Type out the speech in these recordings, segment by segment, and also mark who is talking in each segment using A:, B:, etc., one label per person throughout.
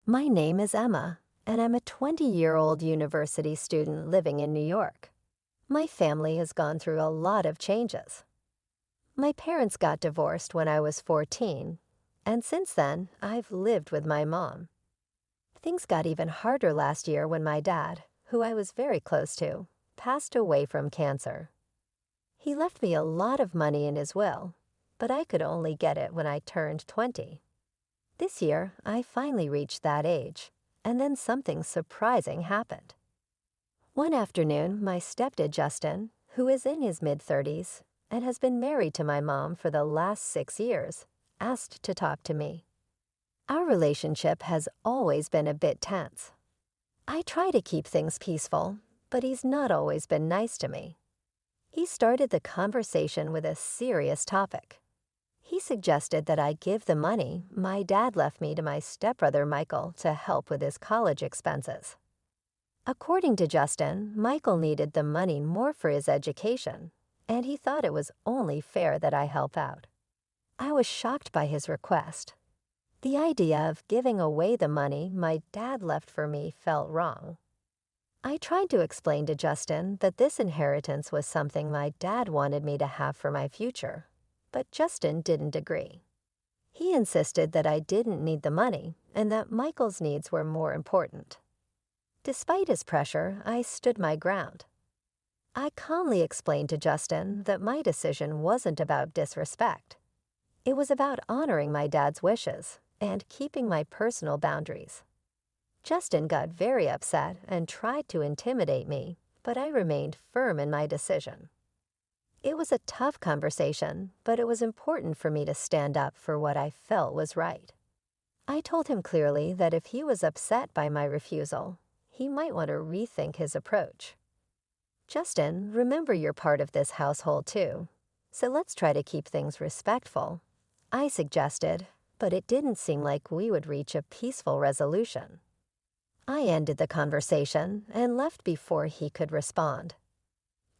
A: My name is Emma, and I'm a 20-year-old university student living in New York. My family has gone through a lot of changes. My parents got divorced when I was 14, and since then, I've lived with my mom. Things got even harder last year when my dad, who I was very close to, passed away from cancer. He left me a lot of money in his will, but I could only get it when I turned 20. This year, I finally reached that age, and then something surprising happened. One afternoon, my stepdad Justin, who is in his mid-30s and has been married to my mom for the last 6 years, asked to talk to me. Our relationship has always been a bit tense. I try to keep things peaceful, but he's not always been nice to me. He started the conversation with a serious topic. He suggested that I give the money my dad left me to my stepbrother Michael to help with his college expenses. According to Justin, Michael needed the money more for his education, and he thought it was only fair that I help out. I was shocked by his request. The idea of giving away the money my dad left for me felt wrong. I tried to explain to Justin that this inheritance was something my dad wanted me to have for my future, but Justin didn't agree. He insisted that I didn't need the money and that Michael's needs were more important. Despite his pressure, I stood my ground. I calmly explained to Justin that my decision wasn't about disrespect. It was about honoring my dad's wishes and keeping my personal boundaries. Justin got very upset and tried to intimidate me, but I remained firm in my decision. It was a tough conversation, but it was important for me to stand up for what I felt was right. I told him clearly that if he was upset by my refusal, he might want to rethink his approach. Justin, remember you're part of this household too, so let's try to keep things respectful, I suggested, but it didn't seem like we would reach a peaceful resolution. I ended the conversation and left before he could respond.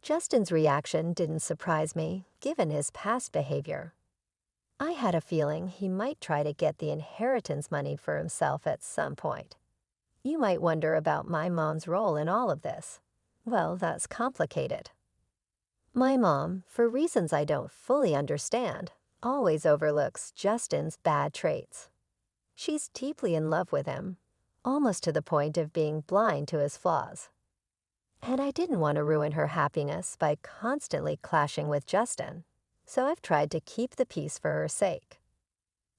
A: Justin's reaction didn't surprise me, given his past behavior. I had a feeling he might try to get the inheritance money for himself at some point. You might wonder about my mom's role in all of this. Well, that's complicated. My mom, for reasons I don't fully understand, always overlooks Justin's bad traits. She's deeply in love with him, almost to the point of being blind to his flaws. And I didn't want to ruin her happiness by constantly clashing with Justin, so I've tried to keep the peace for her sake.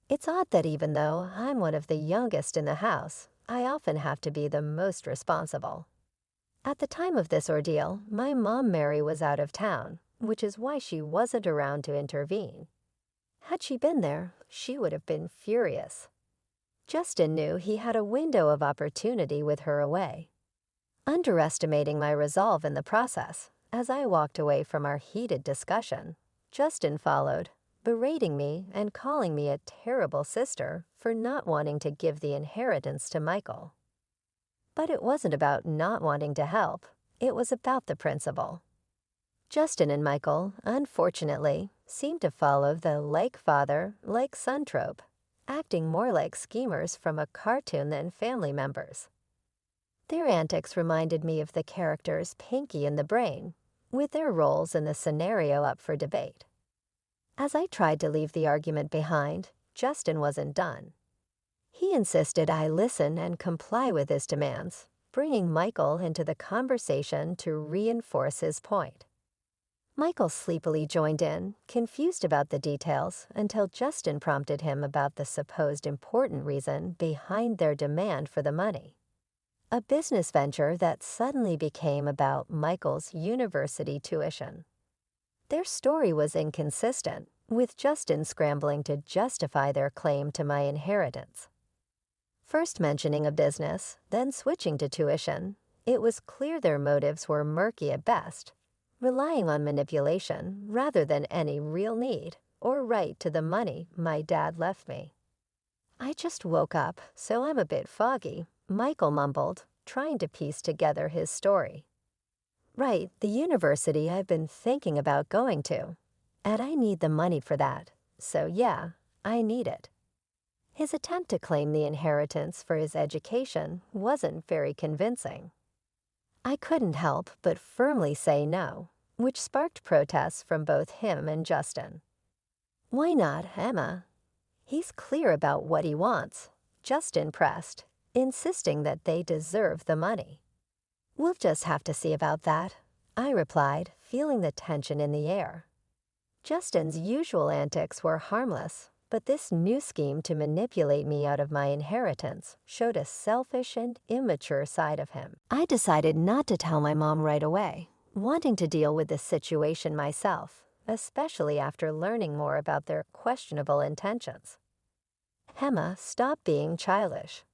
A: It's odd that even though I'm one of the youngest in the house, I often have to be the most responsible. At the time of this ordeal, my mom Mary was out of town, which is why she wasn't around to intervene. Had she been there, she would have been furious. Justin knew he had a window of opportunity with her away. Underestimating my resolve in the process, as I walked away from our heated discussion, Justin followed, berating me and calling me a terrible sister for not wanting to give the inheritance to Michael. But it wasn't about not wanting to help, it was about the principle. Justin and Michael, unfortunately, seemed to follow the like father, like son trope, acting more like schemers from a cartoon than family members. Their antics reminded me of the characters Pinky and the Brain, with their roles in the scenario up for debate. As I tried to leave the argument behind, Justin wasn't done. He insisted I listen and comply with his demands, bringing Michael into the conversation to reinforce his point. Michael sleepily joined in, confused about the details, until Justin prompted him about the supposed important reason behind their demand for the money. A business venture that suddenly became about Michael's university tuition. Their story was inconsistent, with Justin scrambling to justify their claim to my inheritance. First mentioning a business, then switching to tuition, it was clear their motives were murky at best, relying on manipulation rather than any real need or right to the money my dad left me. I just woke up, so I'm a bit foggy, Michael mumbled, trying to piece together his story. Right, the university I've been thinking about going to. And I need the money for that. So yeah, I need it. His attempt to claim the inheritance for his education wasn't very convincing. I couldn't help but firmly say no, which sparked protests from both him and Justin. "Why not, Emma? He's clear about what he wants," Justin pressed, insisting that they deserve the money. "We'll just have to see about that," I replied, feeling the tension in the air. Justin's usual antics were harmless, but this new scheme to manipulate me out of my inheritance showed a selfish and immature side of him. I decided not to tell my mom right away, wanting to deal with the situation myself, especially after learning more about their questionable intentions. "Emma, stop being childish.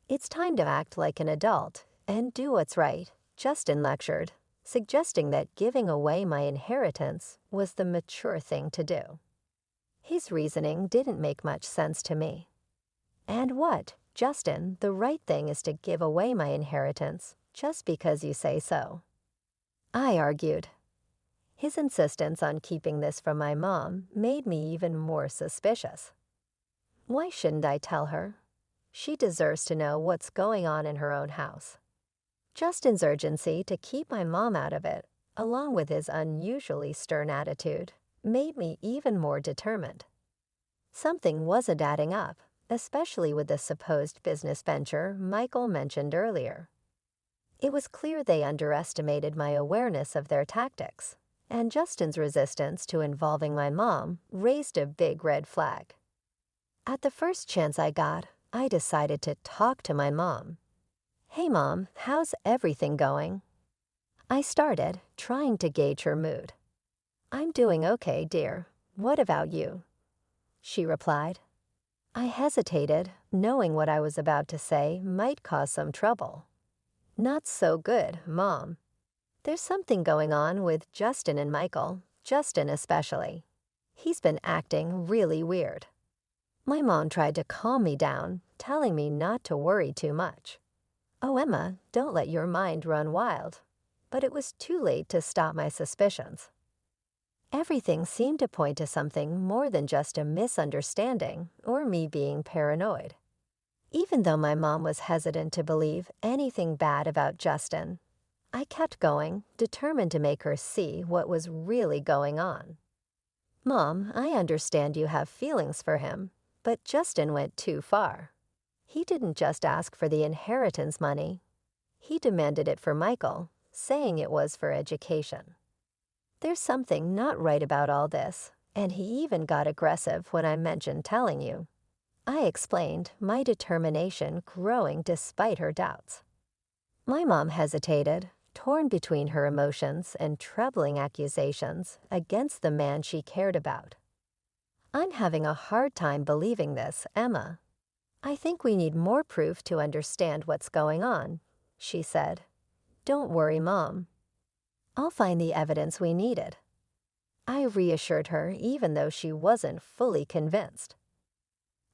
A: It's time to act like an adult and do what's right," Justin lectured, suggesting that giving away my inheritance was the mature thing to do. His reasoning didn't make much sense to me. "And what, Justin, the right thing is to give away my inheritance just because you say so," I argued. His insistence on keeping this from my mom made me even more suspicious. Why shouldn't I tell her? She deserves to know what's going on in her own house. Justin's urgency to keep my mom out of it, along with his unusually stern attitude, made me even more determined. Something wasn't adding up, especially with the supposed business venture Michael mentioned earlier. It was clear they underestimated my awareness of their tactics, and Justin's resistance to involving my mom raised a big red flag. At the first chance I got, I decided to talk to my mom. "Hey Mom, how's everything going?" I started, trying to gauge her mood. "I'm doing okay, dear. What about you?" she replied. I hesitated, knowing what I was about to say might cause some trouble. "Not so good, Mom. There's something going on with Justin and Michael, Justin especially. He's been acting really weird." My mom tried to calm me down, telling me not to worry too much. "Oh, Emma, don't let your mind run wild." But it was too late to stop my suspicions. Everything seemed to point to something more than just a misunderstanding or me being paranoid. Even though my mom was hesitant to believe anything bad about Justin, I kept going, determined to make her see what was really going on. "Mom, I understand you have feelings for him, but Justin went too far. He didn't just ask for the inheritance money. He demanded it for Michael, saying it was for education. There's something not right about all this, and he even got aggressive when I mentioned telling you." I explained, my determination growing despite her doubts. My mom hesitated, torn between her emotions and troubling accusations against the man she cared about. "I'm having a hard time believing this, Emma. I think we need more proof to understand what's going on," she said. "Don't worry, Mom. I'll find the evidence we needed." I reassured her even though she wasn't fully convinced.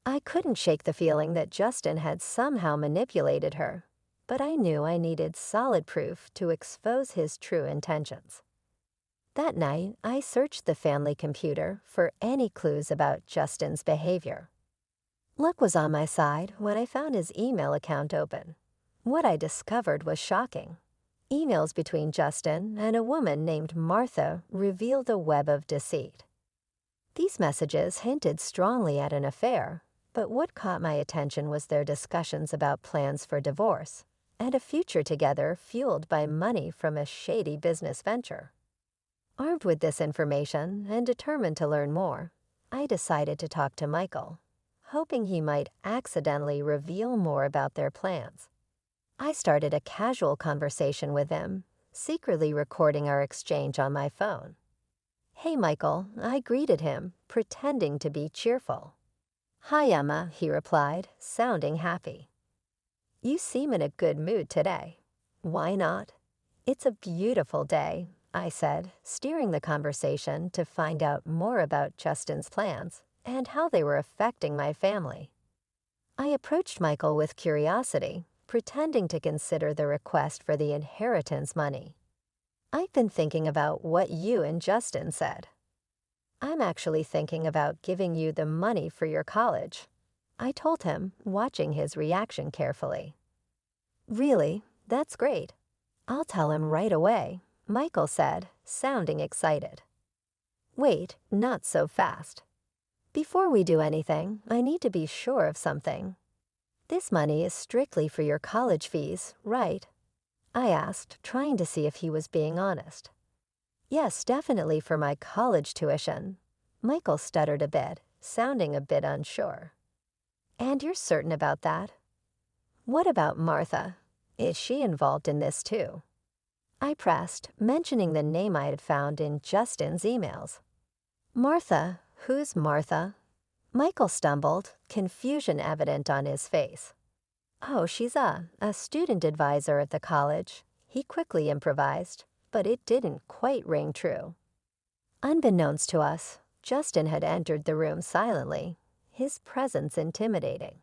A: I couldn't shake the feeling that Justin had somehow manipulated her, but I knew I needed solid proof to expose his true intentions. That night, I searched the family computer for any clues about Justin's behavior. Luck was on my side when I found his email account open. What I discovered was shocking. Emails between Justin and a woman named Martha revealed a web of deceit. These messages hinted strongly at an affair, but what caught my attention was their discussions about plans for divorce and a future together fueled by money from a shady business venture. Armed with this information and determined to learn more, I decided to talk to Michael, hoping he might accidentally reveal more about their plans. I started a casual conversation with him, secretly recording our exchange on my phone. "Hey, Michael," I greeted him, pretending to be cheerful. "Hi, Emma," he replied, sounding happy. "You seem in a good mood today. Why not?" "It's a beautiful day," I said, steering the conversation to find out more about Justin's plans and how they were affecting my family. I approached Michael with curiosity, pretending to consider the request for the inheritance money. "I've been thinking about what you and Justin said. I'm actually thinking about giving you the money for your college." I told him, watching his reaction carefully. "Really? That's great. I'll tell him right away," Michael said, sounding excited. "Wait, not so fast. Before we do anything, I need to be sure of something. This money is strictly for your college fees, right?" I asked, trying to see if he was being honest. "Yes, definitely for my college tuition." Michael stuttered a bit, sounding a bit unsure. "And you're certain about that? What about Martha? Is she involved in this too?" I pressed, mentioning the name I had found in Justin's emails. "Martha? Who's Martha?" Michael stumbled, confusion evident on his face. "Oh, she's a student advisor at the college," he quickly improvised, but it didn't quite ring true. Unbeknownst to us, Justin had entered the room silently, his presence intimidating.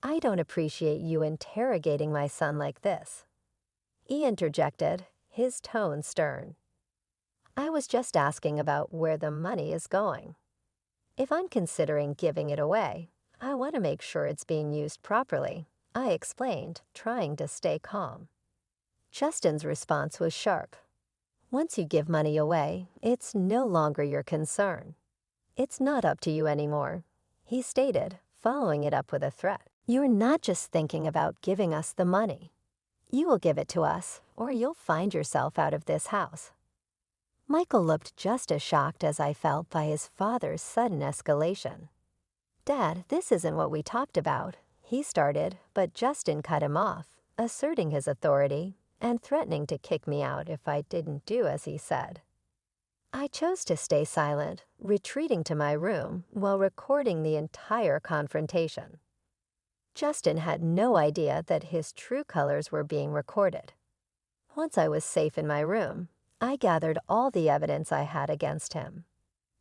A: "I don't appreciate you interrogating my son like this," he interjected, his tone stern. "I was just asking about where the money is going. If I'm considering giving it away, I want to make sure it's being used properly," I explained, trying to stay calm. Justin's response was sharp. "Once you give money away, it's no longer your concern. It's not up to you anymore," he stated, following it up with a threat. "You're not just thinking about giving us the money. You will give it to us, or you'll find yourself out of this house." Michael looked just as shocked as I felt by his father's sudden escalation. "Dad, this isn't what we talked about," he started, but Justin cut him off, asserting his authority and threatening to kick me out if I didn't do as he said. I chose to stay silent, retreating to my room while recording the entire confrontation. Justin had no idea that his true colors were being recorded. Once I was safe in my room, I gathered all the evidence I had against him.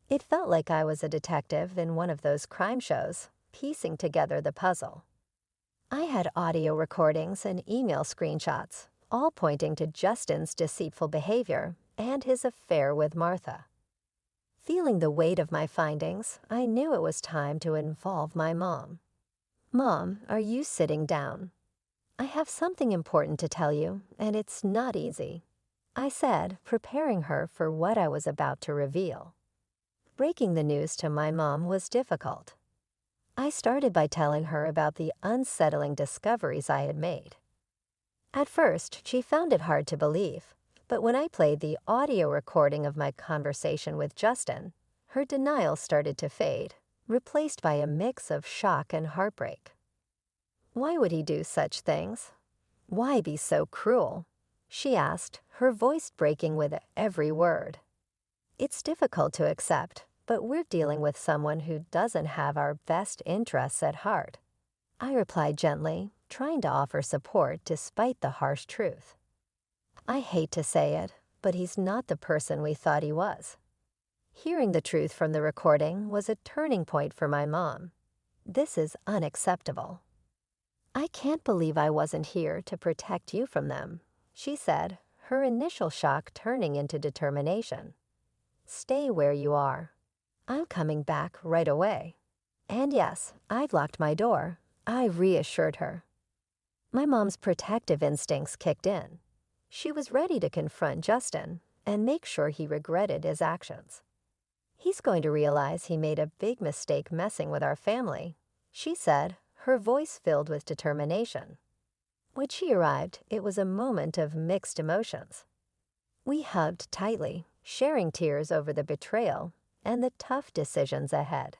A: It felt like I was a detective in one of those crime shows, piecing together the puzzle. I had audio recordings and email screenshots, all pointing to Justin's deceitful behavior and his affair with Martha. Feeling the weight of my findings, I knew it was time to involve my mom. "Mom, are you sitting down? I have something important to tell you, and it's not easy," I said, preparing her for what I was about to reveal. Breaking the news to my mom was difficult. I started by telling her about the unsettling discoveries I had made. At first, she found it hard to believe, but when I played the audio recording of my conversation with Justin, her denial started to fade, replaced by a mix of shock and heartbreak. "Why would he do such things? Why be so cruel?" she asked, her voice breaking with every word. "It's difficult to accept, but we're dealing with someone who doesn't have our best interests at heart," I replied gently, trying to offer support despite the harsh truth. "I hate to say it, but he's not the person we thought he was." Hearing the truth from the recording was a turning point for my mom. "This is unacceptable." "I can't believe I wasn't here to protect you from them," she said, her initial shock turning into determination. "Stay where you are. I'm coming back right away. And yes, I've locked my door," I reassured her. My mom's protective instincts kicked in. She was ready to confront Justin and make sure he regretted his actions. "He's going to realize he made a big mistake messing with our family," she said, her voice filled with determination. When she arrived, it was a moment of mixed emotions. We hugged tightly, sharing tears over the betrayal and the tough decisions ahead.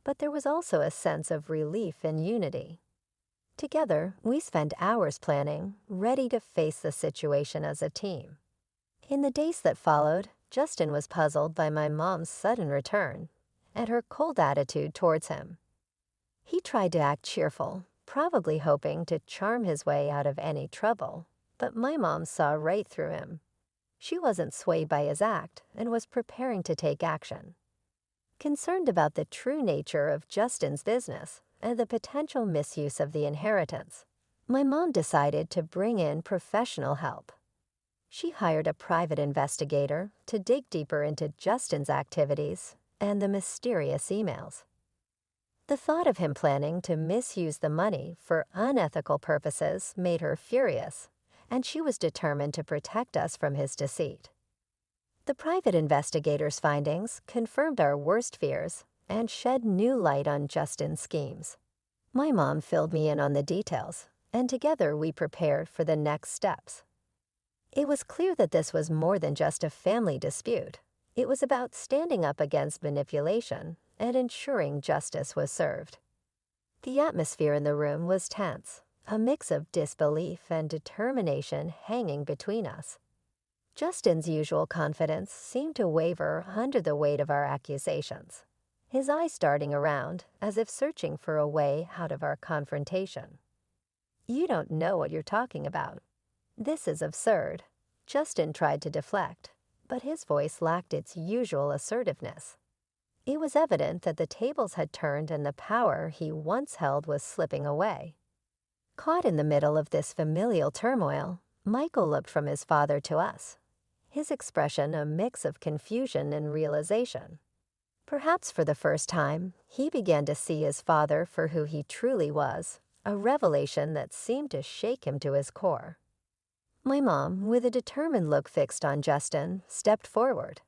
A: But there was also a sense of relief and unity. Together, we spent hours planning, ready to face the situation as a team. In the days that followed, Justin was puzzled by my mom's sudden return and her cold attitude towards him. He tried to act cheerful, probably hoping to charm his way out of any trouble, but my mom saw right through him. She wasn't swayed by his act and was preparing to take action. Concerned about the true nature of Justin's business and the potential misuse of the inheritance, my mom decided to bring in professional help. She hired a private investigator to dig deeper into Justin's activities and the mysterious emails. The thought of him planning to misuse the money for unethical purposes made her furious, and she was determined to protect us from his deceit. The private investigator's findings confirmed our worst fears and shed new light on Justin's schemes. My mom filled me in on the details, and together we prepared for the next steps. It was clear that this was more than just a family dispute. It was about standing up against manipulation and ensuring justice was served. The atmosphere in the room was tense, a mix of disbelief and determination hanging between us. Justin's usual confidence seemed to waver under the weight of our accusations, his eyes darting around as if searching for a way out of our confrontation. "You don't know what you're talking about. This is absurd." Justin tried to deflect, but his voice lacked its usual assertiveness. It was evident that the tables had turned and the power he once held was slipping away. Caught in the middle of this familial turmoil, Michael looked from his father to us, his expression a mix of confusion and realization. Perhaps for the first time, he began to see his father for who he truly was, a revelation that seemed to shake him to his core. My mom, with a determined look fixed on Justin, stepped forward.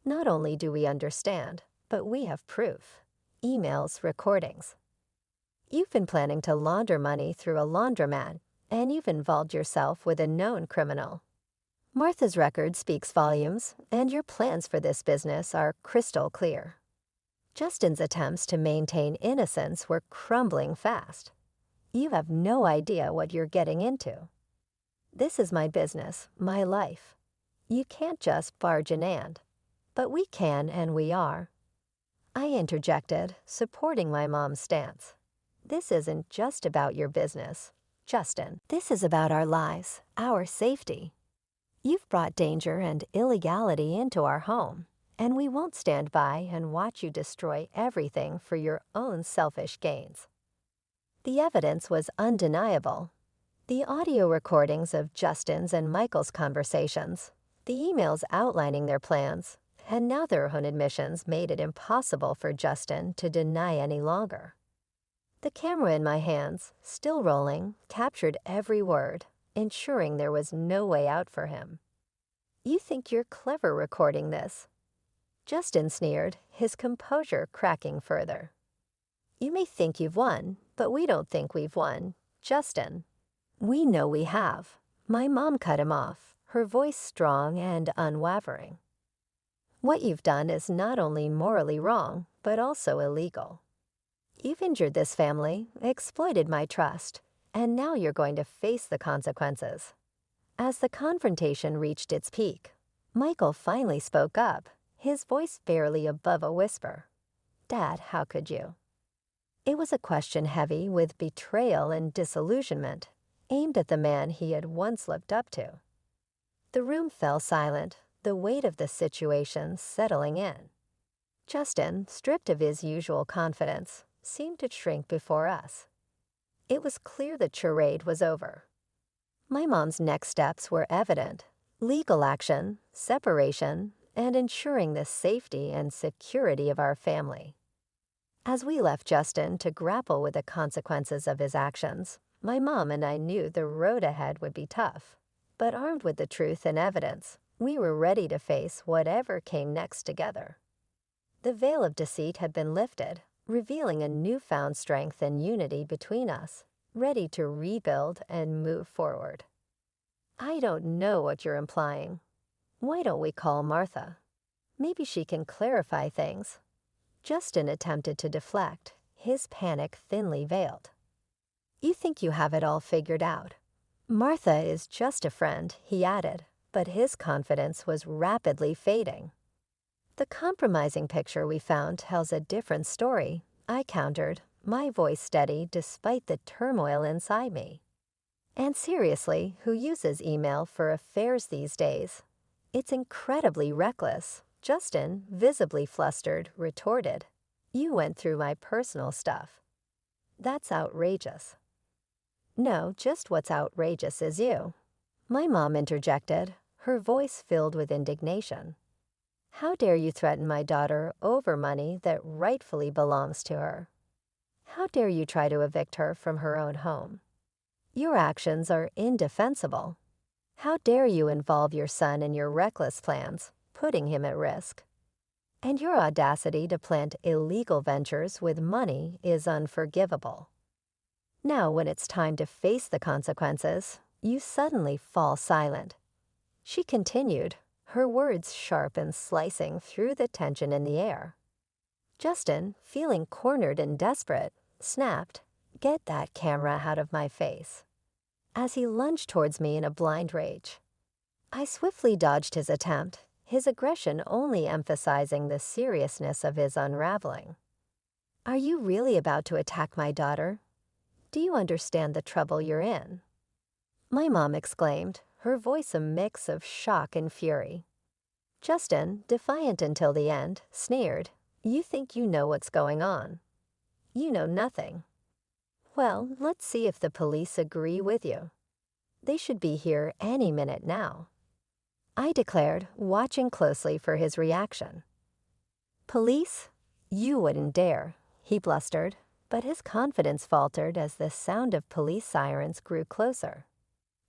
A: "Not only do we understand, but we have proof. Emails, recordings. You've been planning to launder money through a laundromat, and you've involved yourself with a known criminal. Martha's record speaks volumes, and your plans for this business are crystal clear." Justin's attempts to maintain innocence were crumbling fast. "You have no idea what you're getting into. This is my business, my life. You can't just barge in. But we can, and we are." I interjected, supporting my mom's stance. "This isn't just about your business, Justin. This is about our lives, our safety. You've brought danger and illegality into our home, and we won't stand by and watch you destroy everything for your own selfish gains." The evidence was undeniable. The audio recordings of Justin's and Michael's conversations, the emails outlining their plans, and now their own admissions made it impossible for Justin to deny any longer. The camera in my hands, still rolling, captured every word, ensuring there was no way out for him. "You think you're clever recording this?" Justin sneered, his composure cracking further. "You may think you've won, but we don't think we've won, Justin. We know we have." My mom cut him off, her voice strong and unwavering. "What you've done is not only morally wrong, but also illegal. You've injured this family, exploited my trust, and now you're going to face the consequences." As the confrontation reached its peak, Michael finally spoke up, his voice barely above a whisper. "Dad, how could you?" It was a question heavy with betrayal and disillusionment, aimed at the man he had once looked up to. The room fell silent, the weight of the situation settling in. Justin, stripped of his usual confidence, seemed to shrink before us. It was clear the charade was over. My mom's next steps were evident: legal action, separation, and ensuring the safety and security of our family. As we left Justin to grapple with the consequences of his actions, my mom and I knew the road ahead would be tough. But armed with the truth and evidence, we were ready to face whatever came next together. The veil of deceit had been lifted, revealing a newfound strength and unity between us, ready to rebuild and move forward. "I don't know what you're implying. Why don't we call Martha? Maybe she can clarify things." Justin attempted to deflect, his panic thinly veiled. "You think you have it all figured out. Martha is just a friend," he added, but his confidence was rapidly fading. "The compromising picture we found tells a different story," I countered, my voice steady despite the turmoil inside me. "And seriously, who uses email for affairs these days? It's incredibly reckless," Justin, visibly flustered, retorted. "You went through my personal stuff. That's outrageous." "No, just what's outrageous is you," my mom interjected, her voice filled with indignation. "How dare you threaten my daughter over money that rightfully belongs to her?" How dare you try to evict her from her own home? Your actions are indefensible. How dare you involve your son in your reckless plans, putting him at risk? And your audacity to plant illegal ventures with money is unforgivable. Now, when it's time to face the consequences, you suddenly fall silent. She continued, her words sharp and slicing through the tension in the air. Justin, feeling cornered and desperate, snapped, "Get that camera out of my face," as he lunged towards me in a blind rage. I swiftly dodged his attempt, his aggression only emphasizing the seriousness of his unraveling. "Are you really about to attack my daughter? Do you understand the trouble you're in?" My mom exclaimed, her voice a mix of shock and fury. Justin, defiant until the end, sneered, "You think you know what's going on. You know nothing. Well, let's see if the police agree with you. They should be here any minute now," I declared, watching closely for his reaction. "Police? You wouldn't dare," he blustered, but his confidence faltered as the sound of police sirens grew closer.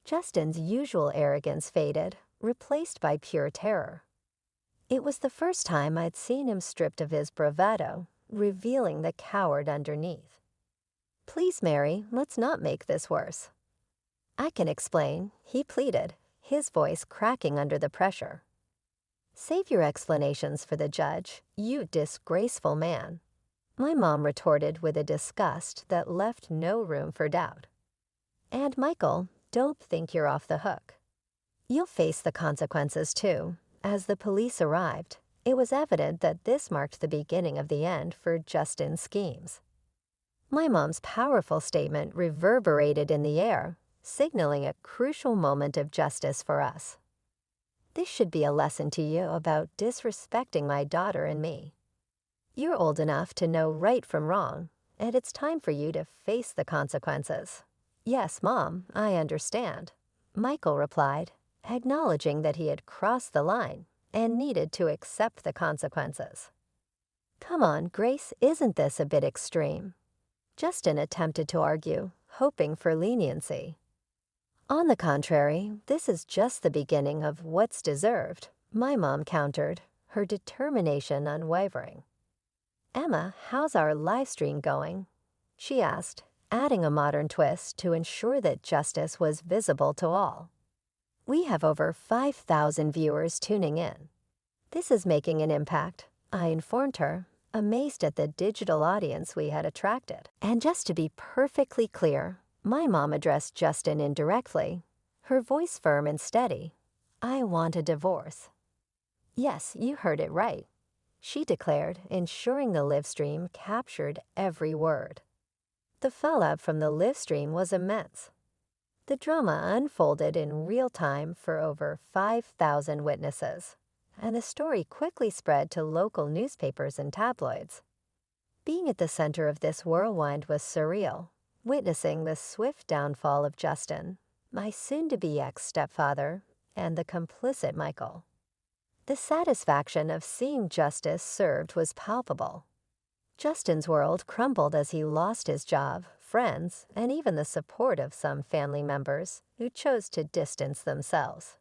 A: Justin's usual arrogance faded, replaced by pure terror. It was the first time I'd seen him stripped of his bravado, revealing the coward underneath. "Please, Mary, let's not make this worse." "I can explain," he pleaded, his voice cracking under the pressure. "Save your explanations for the judge, you disgraceful man," my mom retorted with a disgust that left no room for doubt. "And Michael, don't think you're off the hook. You'll face the consequences too." As the police arrived, it was evident that this marked the beginning of the end for Justin's schemes. My mom's powerful statement reverberated in the air, signaling a crucial moment of justice for us. "This should be a lesson to you about disrespecting my daughter and me. You're old enough to know right from wrong, and it's time for you to face the consequences." "Yes, Mom, I understand," Michael replied, acknowledging that he had crossed the line and needed to accept the consequences. "Come on, Grace, isn't this a bit extreme?" Justin attempted to argue, hoping for leniency. "On the contrary, this is just the beginning of what's deserved," my mom countered, her determination unwavering. "Emma, how's our live stream going?" she asked, adding a modern twist to ensure that justice was visible to all. "We have over 5,000 viewers tuning in. This is making an impact," I informed her, amazed at the digital audience we had attracted. And just to be perfectly clear, my mom addressed Justin indirectly, her voice firm and steady. "I want a divorce." "Yes, you heard it right," she declared, ensuring the live stream captured every word. The fallout from the live stream was immense. The drama unfolded in real time for over 5,000 witnesses, and the story quickly spread to local newspapers and tabloids. Being at the center of this whirlwind was surreal, witnessing the swift downfall of Justin, my soon-to-be ex-stepfather, and the complicit Michael. The satisfaction of seeing justice served was palpable. Justin's world crumbled as he lost his job, friends, and even the support of some family members who chose to distance themselves.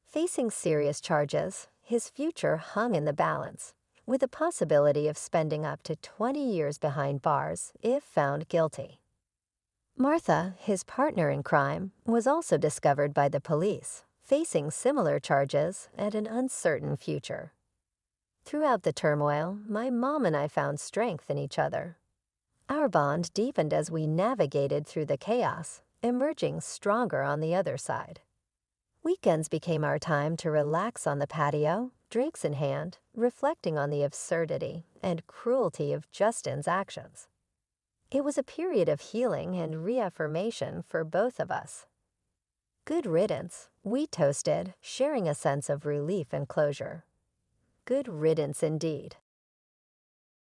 A: Facing serious charges, his future hung in the balance, with the possibility of spending up to 20 years behind bars if found guilty. Martha, his partner in crime, was also discovered by the police, facing similar charges and an uncertain future. Throughout the turmoil, my mom and I found strength in each other. Our bond deepened as we navigated through the chaos, emerging stronger on the other side. Weekends became our time to relax on the patio, drinks in hand, reflecting on the absurdity and cruelty of Justin's actions. It was a period of healing and reaffirmation for both of us. "Good riddance," we toasted, sharing a sense of relief and closure. Good riddance indeed.